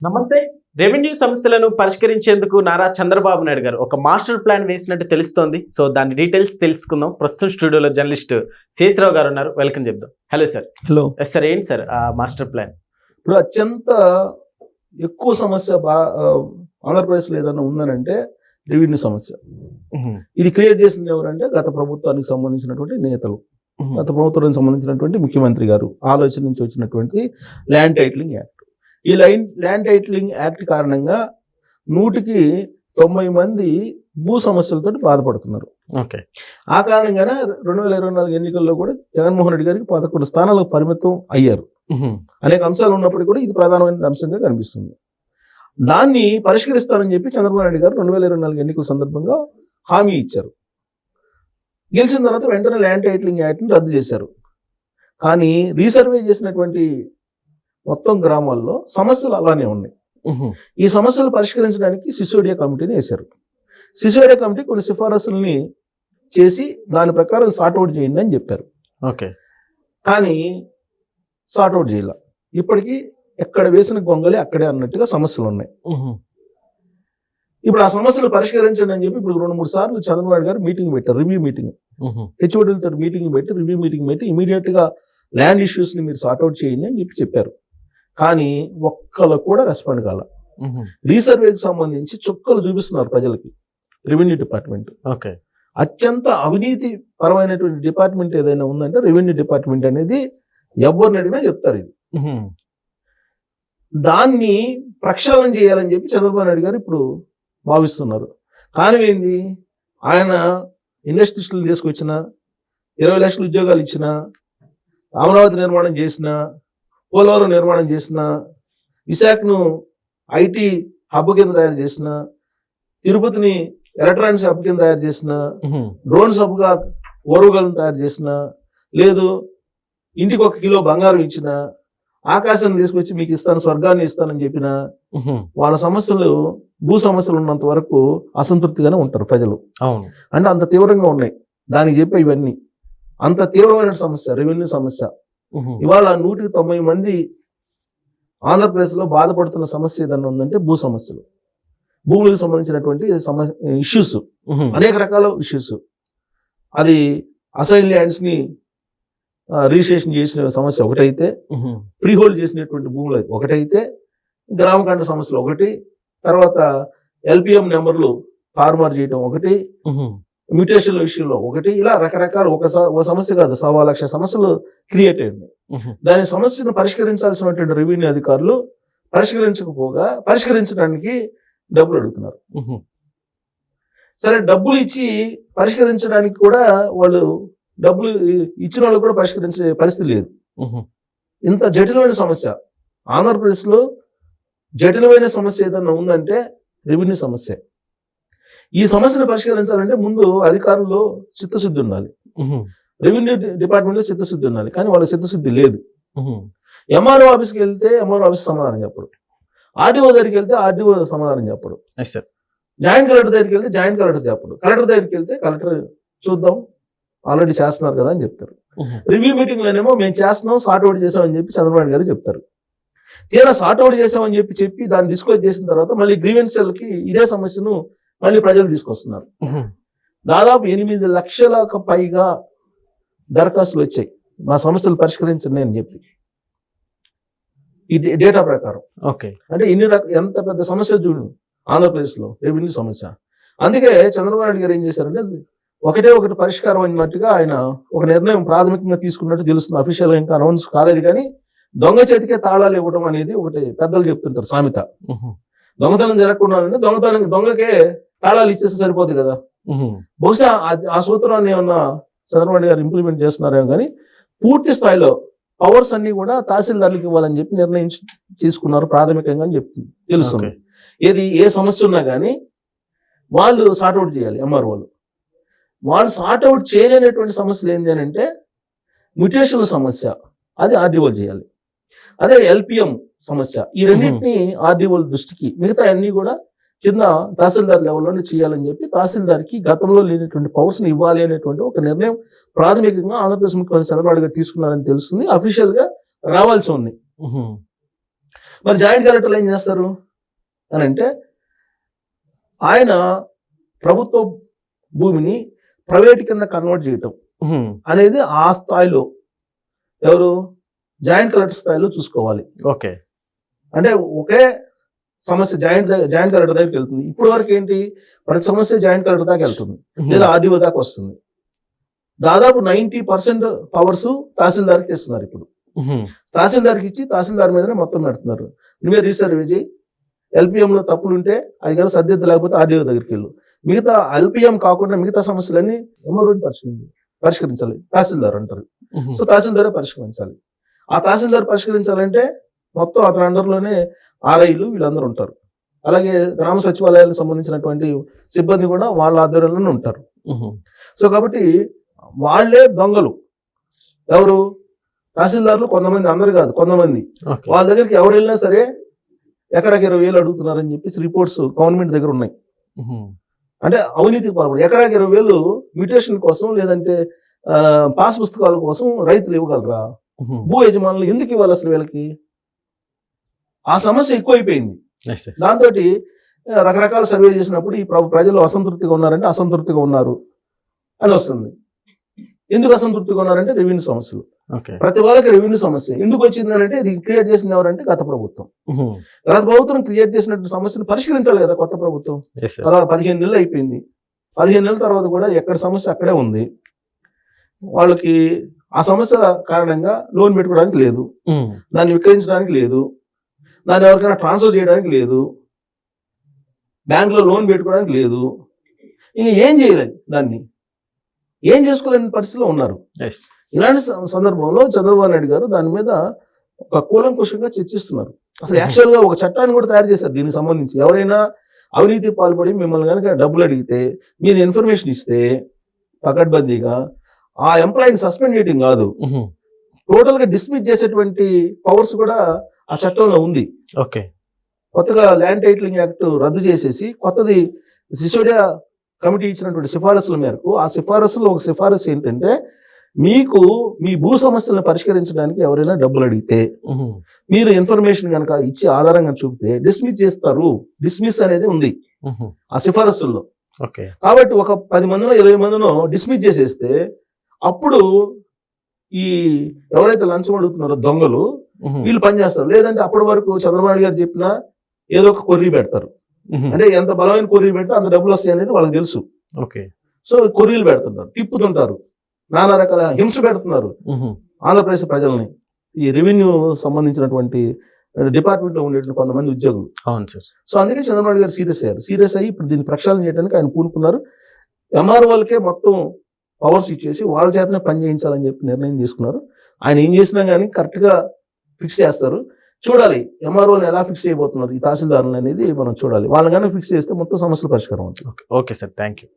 నమస్తే. రెవెన్యూ సమస్యలను పరిష్కరించేందుకు నారా చంద్రబాబు నాయుడు గారు ఒక మాస్టర్ ప్లాన్ వేసినట్టు తెలుస్తోంది. సో దాని డీటెయిల్స్ తెలుసుకుందాం. ప్రస్తుతం స్టూడియోలో జర్నలిస్ట్ శేషరావు గారు ఉన్నారు. వెల్కమ్ చెప్దాం. Hello sir. హలో సార్, ఏంటి సార్ ఆ మాస్టర్ ప్లాన్? ఇప్పుడు అత్యంత ఎక్కువ సమస్య ఆంధ్రప్రదేశ్లో ఏదైనా ఉందనంటే రెవెన్యూ సమస్య. ఇది క్రియేట్ చేసింది ఎవరంటే గత ప్రభుత్వానికి సంబంధించినటువంటి నేతలు, గత ప్రభుత్వానికి సంబంధించినటువంటి ముఖ్యమంత్రి గారు ఆలోచన నుంచి వచ్చినటువంటి ల్యాండ్ టైటిలింగ్ యాక్ట్. ఈ ల్యాండ్ టైటిలింగ్ యాక్ట్ కారణంగా 190 మంది భూ సమస్యలతో బాధపడుతున్నారు. ఓకే. ఆ కారణంగానే 2024 ఎన్నికల్లో కూడా జగన్మోహన్ రెడ్డి గారికి 11 స్థానాలకు పరిమితం అయ్యారు. అనేక అంశాలు ఉన్నప్పటికీ కూడా ఇది ప్రధానమైన అంశంగా కనిపిస్తుంది. దాన్ని పరిష్కరిస్తానని చెప్పి చంద్రబాబు నాయుడు గారు 2024 ఎన్నికల సందర్భంగా హామీ ఇచ్చారు. గెలిచిన తర్వాత వెంటనే ల్యాండ్ టైటిలింగ్ యాక్ట్ని రద్దు చేశారు. కానీ రీసర్వే చేసినటువంటి మొత్తం గ్రామాల్లో సమస్యలు అలానే ఉన్నాయి. ఈ సమస్యలు పరిష్కరించడానికి సిసోడియా కమిటీని వేశారు. సిసోడియా కమిటీ కొన్ని సిఫారసుల్ని చేసి దాని ప్రకారం సార్ట్అవుట్ చేయండి అని చెప్పారు. ఓకే. కానీ సార్ట్అవుట్ చేయాల. ఇప్పటికీ ఎక్కడ వేసిన గొంగలి అక్కడే అన్నట్టుగా సమస్యలు ఉన్నాయి. ఇప్పుడు ఆ సమస్యలు పరిష్కరించండి అని చెప్పి ఇప్పుడు 2-3 సార్లు చంద్రబాబు గారు మీటింగ్ పెట్టారు, రివ్యూ మీటింగ్. హెచ్ఓడీలతో మీటింగ్ పెట్టి రివ్యూ మీటింగ్ పెట్టి ఇమీడియట్గా ల్యాండ్ ఇష్యూస్ని మీరు సార్ట్అవుట్ చేయండి అని చెప్పారు. కానీ ఒక్కళ్ళు కూడా రెస్పాండ్ కాల. రీసర్వేకి సంబంధించి చుక్కలు చూపిస్తున్నారు ప్రజలకి రెవెన్యూ డిపార్ట్మెంట్. ఓకే. అత్యంత అవినీతి పరమైనటువంటి డిపార్ట్మెంట్ ఏదైనా ఉందంటే రెవెన్యూ డిపార్ట్మెంట్ అనేది ఎవరిని అడిగినా చెప్తారు. ఇది దాన్ని ప్రక్షాళన చేయాలని చెప్పి చంద్రబాబు నాయుడు గారు ఇప్పుడు భావిస్తున్నారు. కానీ ఏంది, ఆయన ఇండస్ట్రీస్లు తీసుకొచ్చిన 20 లక్షల ఉద్యోగాలు ఇచ్చిన, అమరావతి నిర్మాణం చేసిన, పోలవరం నిర్మాణం చేసిన, విశాఖను ఐటీ హబ్ కింద తయారు చేసిన, తిరుపతిని ఎలక్ట్రానిక్స్ హబ్ కింద తయారు చేసిన, డ్రోన్స్ హబ్గా ఓరుగలను తయారు చేసిన, లేదు ఇంటికి 1 కిలో బంగారం ఇచ్చిన, ఆకాశాన్ని తీసుకొచ్చి మీకు ఇస్తాను, స్వర్గాన్ని ఇస్తానని చెప్పిన, వాళ్ళ సమస్యలు భూ సమస్యలు ఉన్నంత వరకు అసంతృప్తిగానే ఉంటారు ప్రజలు. అంటే అంత తీవ్రంగా ఉన్నాయి. దానికి చెప్పే ఇవన్నీ అంత తీవ్రమైన సమస్య రెవెన్యూ సమస్య. ఇవాళ 190 మంది ఆంధ్రప్రదేశ్లో బాధపడుతున్న సమస్య ఏదన్నా ఉందంటే భూ సమస్యలు, భూములకు సంబంధించినటువంటి ఇష్యూస్, అనేక రకాల ఇష్యూస్. అది అసైన్ ల్యాండ్స్ని రిజిస్ట్రేషన్ చేసిన సమస్య ఒకటైతే, ఫ్రీ హోల్డ్ చేసినటువంటి భూములు ఒకటైతే, గ్రామకాండ సమస్యలు ఒకటి, తర్వాత ఎల్పిఎం నెంబర్లు తారుమారు చేయడం ఒకటి, మ్యూటేషన్ల విషయంలో ఒకటి, ఇలా రకరకాల ఒక సమస్య కాదు 1,000,000 సమస్యలు క్రియేట్ అయ్యాయి. దాని సమస్యను పరిష్కరించాల్సినటువంటి రెవెన్యూ అధికారులు పరిష్కరించడానికి డబ్బులు అడుగుతున్నారు. సరే, డబ్బులు ఇచ్చి పరిష్కరించడానికి కూడా వాళ్ళు డబ్బులు ఇచ్చిన వాళ్ళు కూడా పరిష్కరించే పరిస్థితి లేదు. ఇంత జటిలమైన సమస్య ఆంధ్రప్రదేశ్లో, జటిలమైన సమస్య ఏదన్నా ఉందంటే రెవెన్యూ సమస్య. ఈ సమస్యను పరిష్కరించాలంటే ముందు అధికారుల్లో చిత్తశుద్ధి ఉండాలి, రెవెన్యూ డిపార్ట్మెంట్లో చిత్తశుద్ధి ఉండాలి. కానీ వాళ్ళకి చిత్తశుద్ధి లేదు. ఎంఆర్ఓ ఆఫీస్కి వెళ్తే ఎంఆర్ఓ ఆఫీస్ సమాధానం చెప్పడు, ఆర్డీఓ దగ్గరికి వెళ్తే ఆర్డీఓ సమాధానం చెప్పడు, జాయింట్ కలెక్టర్ దగ్గరికి వెళ్తే జాయింట్ కలెక్టర్ చెప్పడు, కలెక్టర్ దగ్గరికి వెళ్తే కలెక్టర్ చూద్దాం ఆల్రెడీ చేస్తున్నారు కదా అని చెప్తారు. రివ్యూ మీటింగ్లోనేమో మేము చేస్తున్నాం, సార్ట్అవుట్ చేసామని చెప్పి చంద్రబాబు గారు చెప్తారు. తీరా సార్ట్అవుట్ చేసామని చెప్పి దాన్ని డిస్క్లోజ్ చేసిన తర్వాత మళ్ళీ గ్రీవెన్సెల్కి ఇదే సమస్యను మళ్ళీ ప్రజలు తీసుకొస్తున్నారు. దాదాపు 8 లక్షలకు పైగా దరఖాస్తులు వచ్చాయి మా సమస్యలు పరిష్కరించండి అని చెప్పి, ఈ డేటా ప్రకారం. ఓకే. అంటే ఎంత పెద్ద సమస్య చూడు ఆంధ్రప్రదేశ్లో రెవెన్యూ సమస్య. అందుకే చంద్రబాబు నాయుడు గారు ఏం చేశారంటే ఒకటి పరిష్కారం అన్నట్టుగా ఆయన ఒక నిర్ణయం ప్రాథమికంగా తీసుకున్నట్టు తెలుస్తుంది. అఫీషియల్గా ఇంకా అనౌన్స్ కాలేదు. కానీ దొంగ చేతికే తాళాలు ఇవ్వడం అనేది ఒకటి పెద్దలు చెప్తుంటారు సామెత. దొంగతనం జరగకుండా దొంగకే తాళాలు ఇచ్చేస్తే సరిపోతుంది కదా. బహుశా ఆ సూత్రాన్ని ఏమన్నా చంద్రబాబు గారు ఇంప్లిమెంట్ చేస్తున్నారేమో. కానీ పూర్తి స్థాయిలో పవర్స్ అన్ని కూడా తహసీల్దార్లకు ఇవ్వాలని చెప్పి తీసుకున్నారు ప్రాథమికంగా అని తెలుస్తుంది. ఏ సమస్య ఉన్నా కానీ వాళ్ళు సార్ట్అవుట్ చేయాలి. ఎంఆర్ఓలు వాళ్ళు సార్ట్అవుట్ చేయలేనటువంటి సమస్యలు ఏంటి అని అంటే మ్యూటేషన్ల సమస్య, అది ఆర్డీఓలు చేయాలి. అదే ఎల్పిఎం సమస్య, ఈ రెండింటినీ ఆర్డీఓల దృష్టికి, మిగతా అన్ని కూడా కింద తహసీల్దార్ లెవెల్లోనే చేయాలని చెప్పి తహసీల్దార్కి గతంలో లేనటువంటి పవర్స్ని ఇవ్వాలి అనేటువంటి ఒక నిర్ణయం ప్రాథమికంగా ఆంధ్రప్రదేశ్ ముఖ్యమంత్రి చంద్రబాబు గారు తీసుకున్నారని తెలుస్తుంది. అఫీషియల్గా రావాల్సి ఉంది. మరి జాయింట్ కలెక్టర్లు ఏం చేస్తారు అని అంటే ఆయన ప్రభుత్వ భూమిని ప్రైవేట్ కింద కన్వర్ట్ చేయటం అనేది ఆ స్థాయిలో ఎవరు జాయింట్ కలెక్టర్ స్థాయిలో చూసుకోవాలి. ఓకే, అంటే ఒకే సమస్య జాయింట్ కలెక్టర్ దగ్గరికి వెళ్తుంది. ఇప్పటి వరకు ఏంటి, ప్రతి సమస్య జాయింట్ కలెక్టర్ దాకా వెళ్తుంది లేదా ఆర్డీఓ దాకా వస్తుంది. దాదాపు 90% పవర్స్ తహసీల్దార్కి ఇస్తున్నారు. ఇప్పుడు తహసీల్దార్కి ఇచ్చి తహసీల్దార్ మీదనే మొత్తం పెడుతున్నారు. నువ్వే రీసర్వే చేయి, LPM లో తప్పులు ఉంటే అది కానీ సర్దిద్దు, లేకపోతే ఆర్డీఓ దగ్గరికి వెళ్ళు. మిగతా LPM కాకుండా మిగతా సమస్యలన్నీ MROని పరిష్కరించాలి, తహసీల్దార్ అంటారు. సో తహసీల్దారే పరిష్కరించాలి. ఆ తహసీల్దార్ పరిష్కరించాలంటే మొత్తం అతని అండర్లోనే RIలు వీళ్ళందరూ ఉంటారు. అలాగే గ్రామ సచివాలయాలకు సంబంధించినటువంటి సిబ్బంది కూడా వాళ్ళ ఆధ్వర్యంలోనే ఉంటారు. సో కాబట్టి వాళ్ళే దొంగలు. ఎవరు? తహసీల్దార్లు కొంతమంది, అందరు కాదు, కొంతమంది. వాళ్ళ దగ్గరికి ఎవరు వెళ్ళినా సరే ఎకరాకి 20,000 అడుగుతున్నారని చెప్పేసి రిపోర్ట్స్ గవర్నమెంట్ దగ్గర ఉన్నాయి. అంటే అవినీతికి పాల్పడి ఎకరాకి 20,000 మ్యూటేషన్ కోసం లేదంటే పాస్ పుస్తకాల కోసం రైతులు ఇవ్వగలరా? భూ యజమానులు ఎందుకు ఇవ్వాలి అసలు వీళ్ళకి? ఆ సమస్య ఎక్కువైపోయింది. దాంతో రకరకాల సర్వే చేసినప్పుడు ఈ ప్రజలు అసంతృప్తిగా ఉన్నారంటే అసంతృప్తిగా ఉన్నారు అని వస్తుంది. ఎందుకు అసంతృప్తిగా ఉన్నారంటే రెవెన్యూ సమస్యలు. ప్రతి వాళ్ళకి రెవెన్యూ సమస్య ఎందుకు వచ్చిందనంటే ఇది క్రియేట్ చేసింది ఎవరంటే గత ప్రభుత్వం. గత ప్రభుత్వం క్రియేట్ చేసినటువంటి సమస్యను పరిష్కరించాలి కదా కొత్త ప్రభుత్వం. 15 నెలలు అయిపోయింది. 15 నెలల తర్వాత కూడా ఎక్కడ సమస్య అక్కడే ఉంది. వాళ్ళకి ఆ సమస్య కారణంగా లోన్ పెట్టుకోవడానికి లేదు, దాన్ని విక్రయించడానికి లేదు, దాన్ని ఎవరికైనా ట్రాన్స్ఫర్ చేయడానికి లేదు, బ్యాంకులో లోన్ పెట్టుకోవడానికి లేదు. ఇంకా ఏం చేయలేదు, దాన్ని ఏం చేసుకోలేని పరిస్థితిలో ఉన్నారు. ఇలాంటి సందర్భంలో చంద్రబాబు నాయుడు గారు దాని మీద ఒక కూలంకుషంగా చర్చిస్తున్నారు. అసలు యాక్చువల్ గా ఒక చట్టాన్ని కూడా తయారు చేశారు దీనికి సంబంధించి. ఎవరైనా అవినీతి పాల్పడి మిమ్మల్ని కనుక డబ్బులు అడిగితే మీరు ఇన్ఫర్మేషన్ ఇస్తే పకడ్బందీగా ఆ ఎంప్లాయీని సస్పెండ్ చేయడం కాదు, టోటల్ గా డిస్మిస్ చేసేటువంటి పవర్స్ కూడా ఆ చట్టంలో ఉంది. ఓకే, కొత్తగా ల్యాండ్ టైటిలింగ్ యాక్ట్ రద్దు చేసేసి కొత్తది సిసోడియా కమిటీ ఇచ్చినటువంటి సిఫారసుల మేరకు ఆ సిఫారసులో ఒక సిఫారసు ఏంటంటే మీకు మీ భూ సమస్యలను పరిష్కరించడానికి ఎవరైనా డబ్బులు అడిగితే మీరు ఇన్ఫర్మేషన్ కనుక ఇచ్చి ఆధారంగా చూపితే డిస్మిస్ చేస్తారు. డిస్మిస్ అనేది ఉంది ఆ సిఫారసుల్లో. కాబట్టి ఒక 10 మందినో 20 మందినో డిస్మిస్ చేసేస్తే అప్పుడు ఈ ఎవరైతే లంచం అడుగుతున్నారో దొంగలు వీళ్ళు పనిచేస్తారు. లేదంటే అప్పటి వరకు చంద్రబాబు నాయుడు గారు చెప్పినా ఏదో ఒక కొర్రీ పెడతారు. అంటే ఎంత బలమైన కొర్రీలు పెడితే అంత డబ్బులు వస్తాయి అనేది వాళ్ళకి తెలుసు. సో కొర్రీలు పెడుతుంటారు, తిప్పుతుంటారు, నానా రకాల హింస పెడుతున్నారు ఆంధ్రప్రదేశ్ ప్రజల్ని. ఈ రెవెన్యూ సంబంధించినటువంటి డిపార్ట్మెంట్ లో ఉండేటువంటి కొంతమంది ఉద్యోగులు. సో అందుకే చంద్రబాబు గారు సీరియస్ అయ్యారు. సీరియస్ అయ్యి ఇప్పుడు దీన్ని ప్రక్షాళన చేయడానికి ఆయన పూనుకున్నారు. MROలకే మొత్తం పవర్స్ ఇచ్చేసి వాళ్ళ చేతనే పని చేయించాలని చెప్పి నిర్ణయం తీసుకున్నారు. ఆయన ఏం చేసినా కానీ కరెక్ట్ గా ఫిక్స్ చేస్తారు. చూడాలి MROని ఎలా ఫిక్స్ చేయబోతున్నారు ఈ తహసీల్దారులు అనేది మనం చూడాలి. వాళ్ళని కానీ ఫిక్స్ చేస్తే మొత్తం సమస్యలు పరిష్కారం అవుతుంది. Okay sir, thank you.